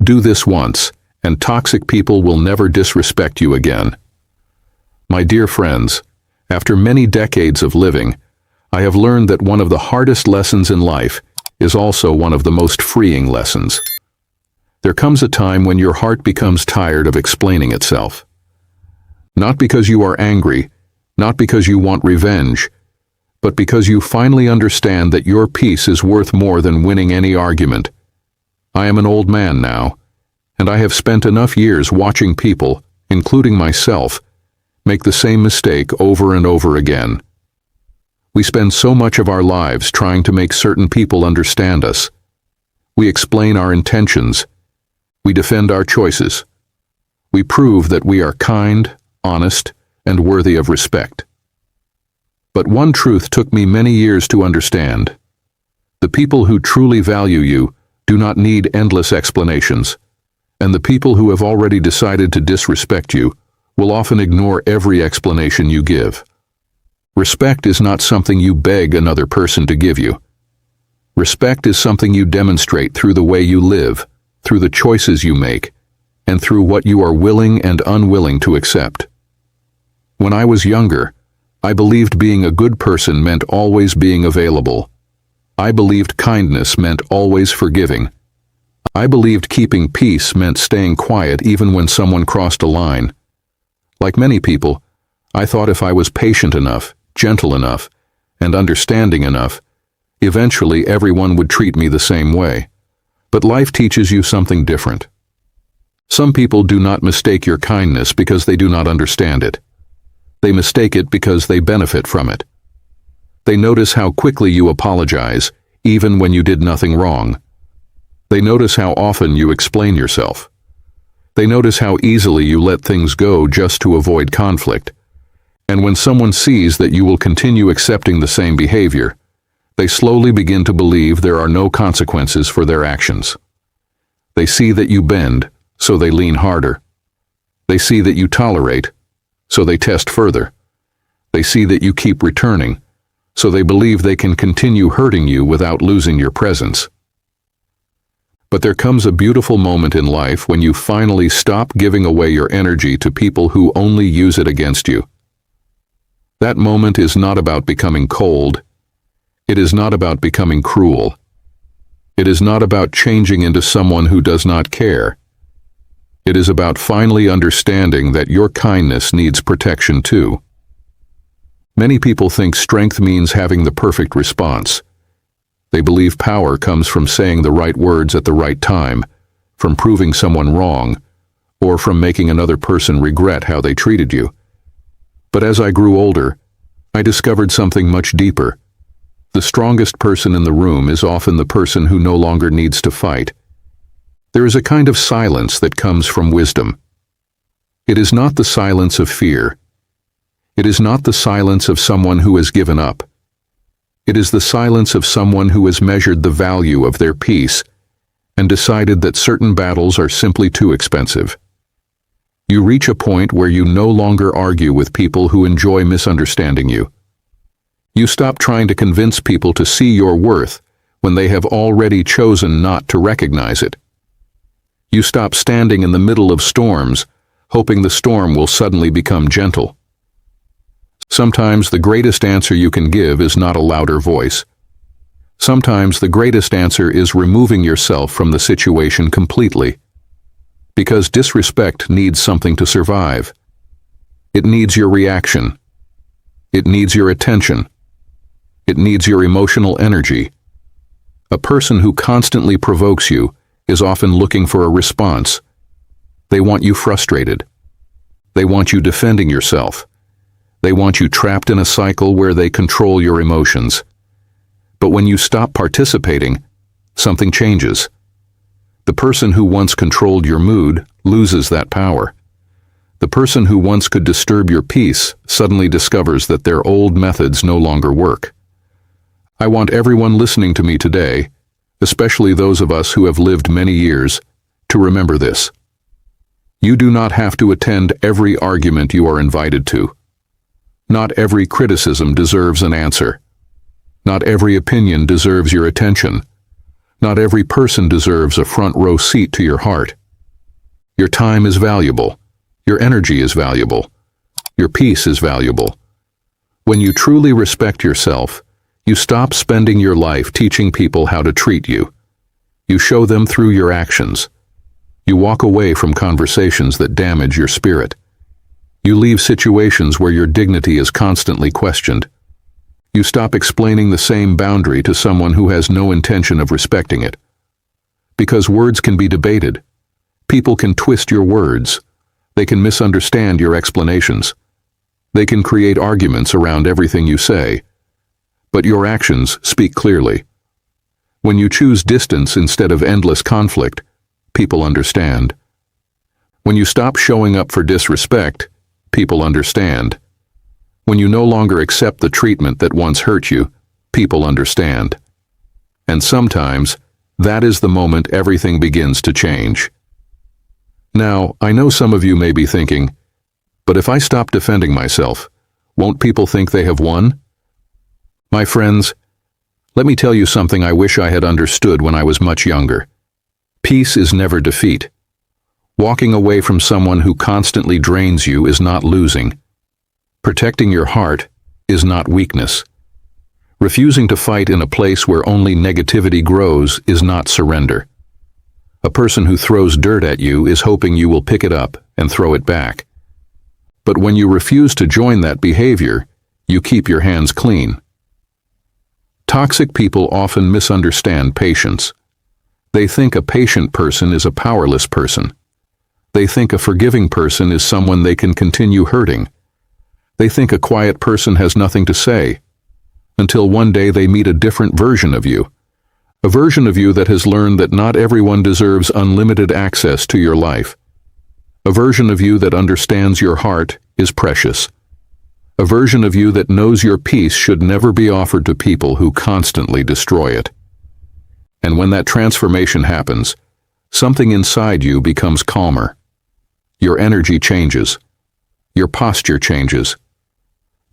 Do this once, and toxic people will never disrespect you again. My dear friends, after many decades of living, I have learned that one of the hardest lessons in life is also one of the most freeing lessons. There comes a time when your heart becomes tired of explaining itself. Not because you are angry, not because you want revenge, but because you finally understand that your peace is worth more than winning any argument. I am an old man now, and I have spent enough years watching people, including myself, make the same mistake over and over again. We spend so much of our lives trying to make certain people understand us. We explain our intentions. We defend our choices. We prove that we are kind, honest, and worthy of respect. But one truth took me many years to understand. The people who truly value you do not need endless explanations, and the people who have already decided to disrespect you will often ignore every explanation you give. Respect is not something you beg another person to give you. Respect is something you demonstrate through the way you live, through the choices you make, and through what you are willing and unwilling to accept. When I was younger, I believed being a good person meant always being available. I believed kindness meant always forgiving. I believed keeping peace meant staying quiet even when someone crossed a line. Like many people, I thought if I was patient enough, gentle enough, and understanding enough, eventually everyone would treat me the same way. But life teaches you something different. Some people do not mistake your kindness because they do not understand it. They mistake it because they benefit from it. They notice how quickly you apologize, even when you did nothing wrong. They notice how often you explain yourself. They notice how easily you let things go just to avoid conflict. And when someone sees that you will continue accepting the same behavior, they slowly begin to believe there are no consequences for their actions. They see that you bend, so they lean harder. They see that you tolerate, so they test further. They see that you keep returning, so they believe they can continue hurting you without losing your presence. But there comes a beautiful moment in life when you finally stop giving away your energy to people who only use it against you. That moment is not about becoming cold. It is not about becoming cruel. It is not about changing into someone who does not care. It is about finally understanding that your kindness needs protection too. Many people think strength means having the perfect response. They believe power comes from saying the right words at the right time, from proving someone wrong, or from making another person regret how they treated you. But as I grew older, I discovered something much deeper. The strongest person in the room is often the person who no longer needs to fight. There is a kind of silence that comes from wisdom. It is not the silence of fear. It is not the silence of someone who has given up. It is the silence of someone who has measured the value of their peace and decided that certain battles are simply too expensive. You reach a point where you no longer argue with people who enjoy misunderstanding you. You stop trying to convince people to see your worth when they have already chosen not to recognize it. You stop standing in the middle of storms, hoping the storm will suddenly become gentle. Sometimes the greatest answer you can give is not a louder voice. Sometimes the greatest answer is removing yourself from the situation completely. Because disrespect needs something to survive. It needs your reaction. It needs your attention. It needs your emotional energy. A person who constantly provokes you is often looking for a response. They want you frustrated. They want you defending yourself. They want you trapped in a cycle where they control your emotions. But when you stop participating, something changes. The person who once controlled your mood loses that power. The person who once could disturb your peace suddenly discovers that their old methods no longer work. I want everyone listening to me today, especially those of us who have lived many years, to remember this. You do not have to attend every argument you are invited to. Not every criticism deserves an answer. Not every opinion deserves your attention. Not every person deserves a front row seat to your heart. Your time is valuable. Your energy is valuable. Your peace is valuable. When you truly respect yourself, you stop spending your life teaching people how to treat you. You show them through your actions. You walk away from conversations that damage your spirit. You leave situations where your dignity is constantly questioned. You stop explaining the same boundary to someone who has no intention of respecting it. Because words can be debated. People can twist your words. They can misunderstand your explanations. They can create arguments around everything you say. But your actions speak clearly. When you choose distance instead of endless conflict, people understand. When you stop showing up for disrespect, people understand. When you no longer accept the treatment that once hurt you, people understand. And sometimes, that is the moment everything begins to change. Now, I know some of you may be thinking, but if I stop defending myself, won't people think they have won? My friends, let me tell you something I wish I had understood when I was much younger. Peace is never defeat. Walking away from someone who constantly drains you is not losing. Protecting your heart is not weakness. Refusing to fight in a place where only negativity grows is not surrender. A person who throws dirt at you is hoping you will pick it up and throw it back. But when you refuse to join that behavior, you keep your hands clean. Toxic people often misunderstand patience. They think a patient person is a powerless person. They think a forgiving person is someone they can continue hurting. They think a quiet person has nothing to say, until one day they meet a different version of you. A version of you that has learned that not everyone deserves unlimited access to your life. A version of you that understands your heart is precious. A version of you that knows your peace should never be offered to people who constantly destroy it. And when that transformation happens, something inside you becomes calmer. Your energy changes. Your posture changes.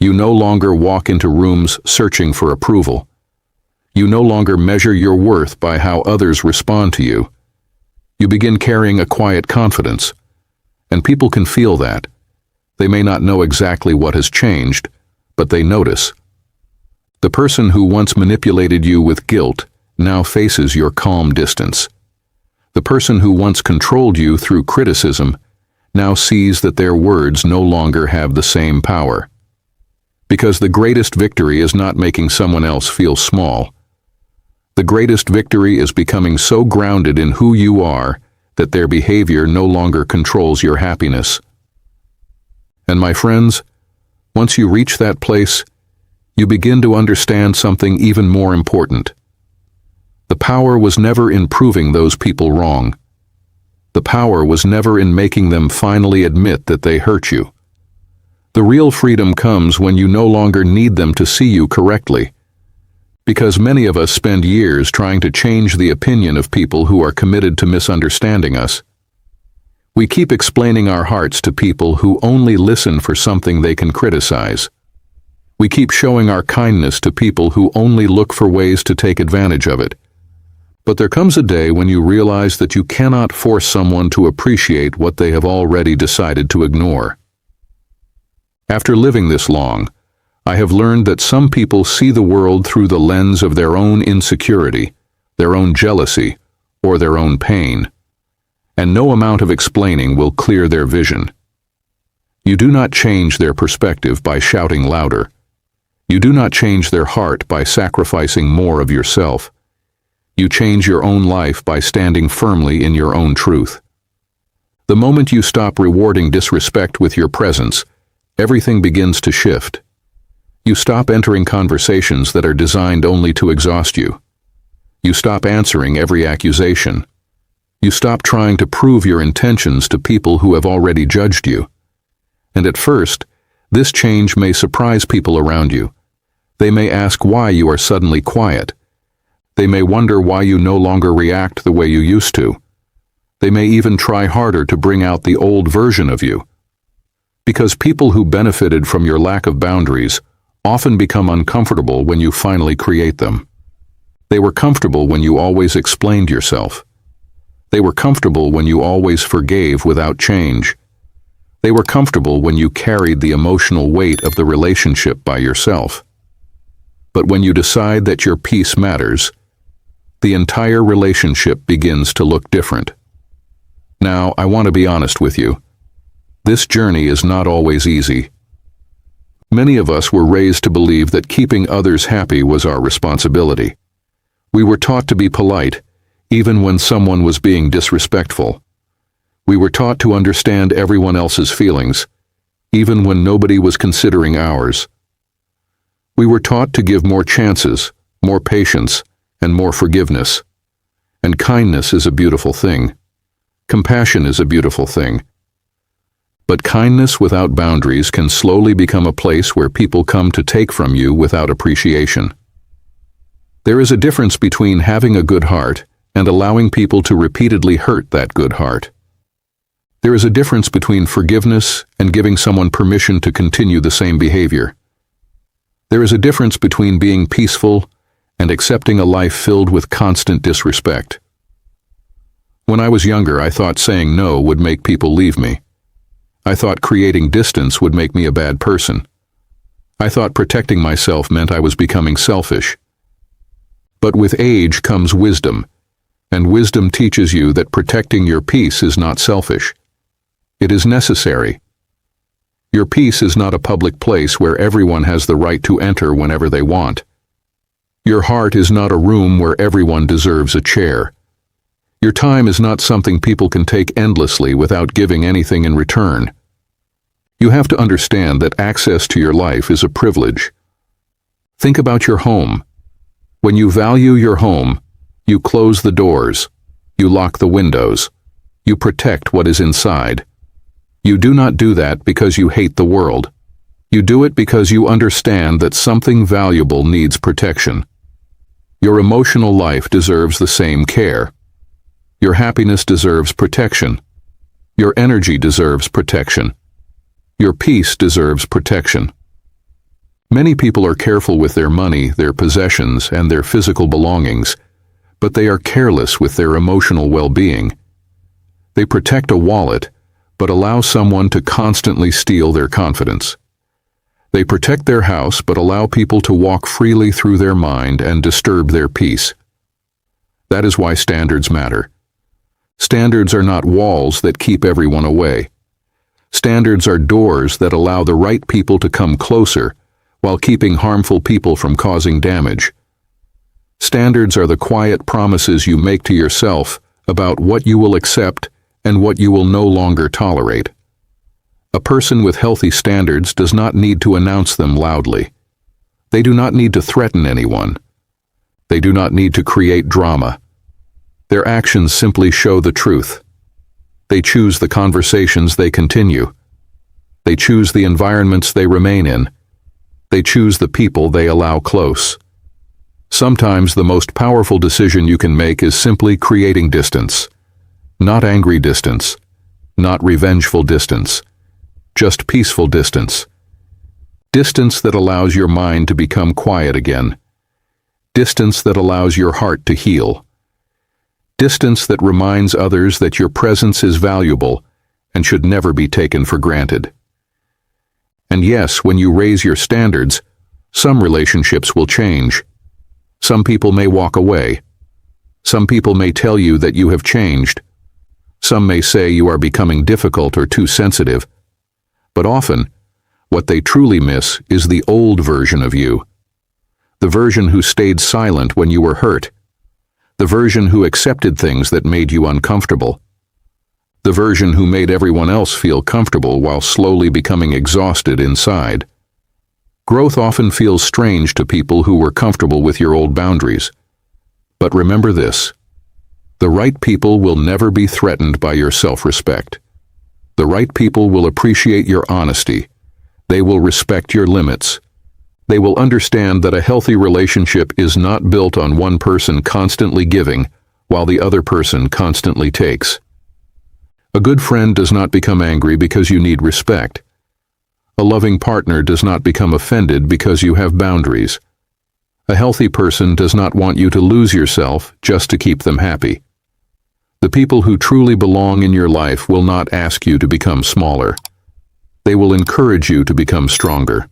You no longer walk into rooms searching for approval. You no longer measure your worth by how others respond to you. You begin carrying a quiet confidence, and people can feel that. They may not know exactly what has changed, but they notice. The person who once manipulated you with guilt now faces your calm distance. The person who once controlled you through criticism now sees that their words no longer have the same power. Because the greatest victory is not making someone else feel small. The greatest victory is becoming so grounded in who you are that their behavior no longer controls your happiness. And my friends, once you reach that place, you begin to understand something even more important. The power was never in proving those people wrong. The power was never in making them finally admit that they hurt you. The real freedom comes when you no longer need them to see you correctly. Because many of us spend years trying to change the opinion of people who are committed to misunderstanding us. We keep explaining our hearts to people who only listen for something they can criticize. We keep showing our kindness to people who only look for ways to take advantage of it. But there comes a day when you realize that you cannot force someone to appreciate what they have already decided to ignore. After living this long, I have learned that some people see the world through the lens of their own insecurity, their own jealousy, or their own pain. And no amount of explaining will clear their vision. You do not change their perspective by shouting louder. You do not change their heart by sacrificing more of yourself. You change your own life by standing firmly in your own truth. The moment you stop rewarding disrespect with your presence, everything begins to shift. You stop entering conversations that are designed only to exhaust you. You stop answering every accusation. You stop trying to prove your intentions to people who have already judged you. And at first, this change may surprise people around you. They may ask why you are suddenly quiet. They may wonder why you no longer react the way you used to. They may even try harder to bring out the old version of you. Because people who benefited from your lack of boundaries often become uncomfortable when you finally create them. They were comfortable when you always explained yourself. They were comfortable when you always forgave without change. They were comfortable when you carried the emotional weight of the relationship by yourself. But when you decide that your peace matters, the entire relationship begins to look different. Now, I want to be honest with you. This journey is not always easy. Many of us were raised to believe that keeping others happy was our responsibility. We were taught to be polite, even when someone was being disrespectful. We were taught to understand everyone else's feelings, even when nobody was considering ours. We were taught to give more chances, more patience, and more forgiveness. And kindness is a beautiful thing. Compassion is a beautiful thing. But kindness without boundaries can slowly become a place where people come to take from you without appreciation. There is a difference between having a good heart and allowing people to repeatedly hurt that good heart. There is a difference between forgiveness and giving someone permission to continue the same behavior. There is a difference between being peaceful and accepting a life filled with constant disrespect. When I was younger, I thought saying no would make people leave me. I thought creating distance would make me a bad person. I thought protecting myself meant I was becoming selfish. But with age comes wisdom, and wisdom teaches you that protecting your peace is not selfish. It is necessary. Your peace is not a public place where everyone has the right to enter whenever they want. Your heart is not a room where everyone deserves a chair. Your time is not something people can take endlessly without giving anything in return. You have to understand that access to your life is a privilege. Think about your home. When you value your home, you close the doors, you lock the windows, you protect what is inside. You do not do that because you hate the world. You do it because you understand that something valuable needs protection. Your emotional life deserves the same care. Your happiness deserves protection. Your energy deserves protection. Your peace deserves protection. Many people are careful with their money, their possessions, and their physical belongings, but they are careless with their emotional well-being. They protect a wallet, but allow someone to constantly steal their confidence. They protect their house, but allow people to walk freely through their mind and disturb their peace. That is why standards matter. Standards are not walls that keep everyone away. Standards are doors that allow the right people to come closer, while keeping harmful people from causing damage. Standards are the quiet promises you make to yourself about what you will accept and what you will no longer tolerate. A person with healthy standards does not need to announce them loudly. They do not need to threaten anyone. They do not need to create drama. Their actions simply show the truth. They choose the conversations they continue. They choose the environments they remain in. They choose the people they allow close. Sometimes the most powerful decision you can make is simply creating distance. Not angry distance. Not revengeful distance. Just peaceful distance. Distance that allows your mind to become quiet again. Distance that allows your heart to heal. Distance that reminds others that your presence is valuable and should never be taken for granted. And yes, when you raise your standards, some relationships will change. Some people may walk away. Some people may tell you that you have changed. Some may say you are becoming difficult or too sensitive. But often, what they truly miss is the old version of you. The version who stayed silent when you were hurt. The version who accepted things that made you uncomfortable. The version who made everyone else feel comfortable while slowly becoming exhausted inside. Growth often feels strange to people who were comfortable with your old boundaries. But remember this: the right people will never be threatened by your self-respect. The right people will appreciate your honesty. They will respect your limits. They will understand that a healthy relationship is not built on one person constantly giving while the other person constantly takes. A good friend does not become angry because you need respect. A loving partner does not become offended because you have boundaries. A healthy person does not want you to lose yourself just to keep them happy. The people who truly belong in your life will not ask you to become smaller. They will encourage you to become stronger.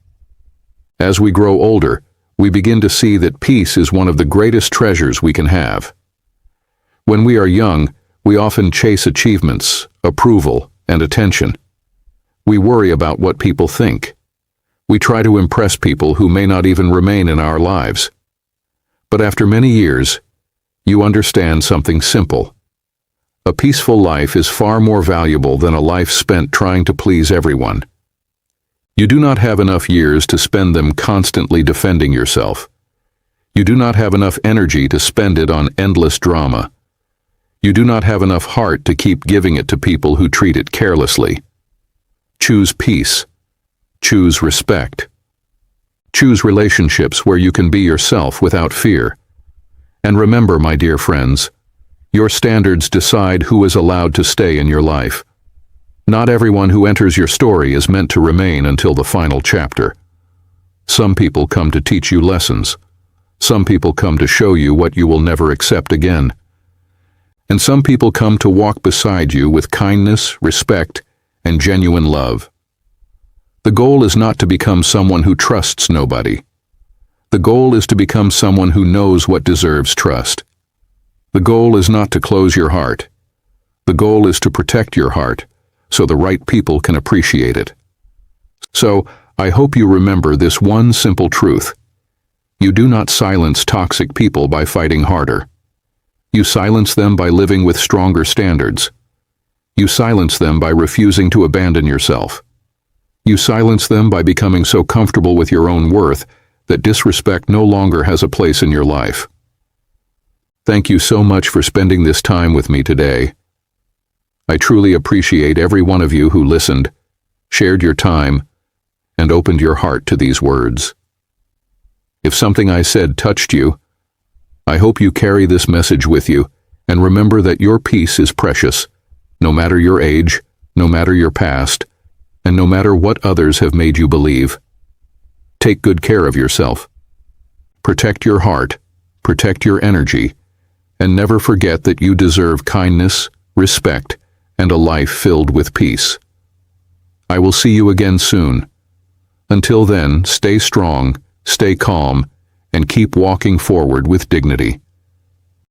As we grow older, we begin to see that peace is one of the greatest treasures we can have. When we are young, we often chase achievements, approval, and attention. We worry about what people think. We try to impress people who may not even remain in our lives. But after many years, you understand something simple. A peaceful life is far more valuable than a life spent trying to please everyone. You do not have enough years to spend them constantly defending yourself. You do not have enough energy to spend it on endless drama. You do not have enough heart to keep giving it to people who treat it carelessly. Choose peace. Choose respect. Choose relationships where you can be yourself without fear. And remember, my dear friends, your standards decide who is allowed to stay in your life. Not everyone who enters your story is meant to remain until the final chapter. Some people come to teach you lessons. Some people come to show you what you will never accept again. And some people come to walk beside you with kindness, respect, and genuine love. The goal is not to become someone who trusts nobody. The goal is to become someone who knows what deserves trust. The goal is not to close your heart. The goal is to protect your heart so the right people can appreciate it. So, I hope you remember this one simple truth. You do not silence toxic people by fighting harder. You silence them by living with stronger standards. You silence them by refusing to abandon yourself. You silence them by becoming so comfortable with your own worth that disrespect no longer has a place in your life. Thank you so much for spending this time with me today. I truly appreciate every one of you who listened, shared your time, and opened your heart to these words. If something I said touched you, I hope you carry this message with you and remember that your peace is precious, no matter your age, no matter your past, and no matter what others have made you believe. Take good care of yourself. Protect your heart, protect your energy, and never forget that you deserve kindness, respect, and a life filled with peace. I will see you again soon. Until then, stay strong, stay calm, and keep walking forward with dignity.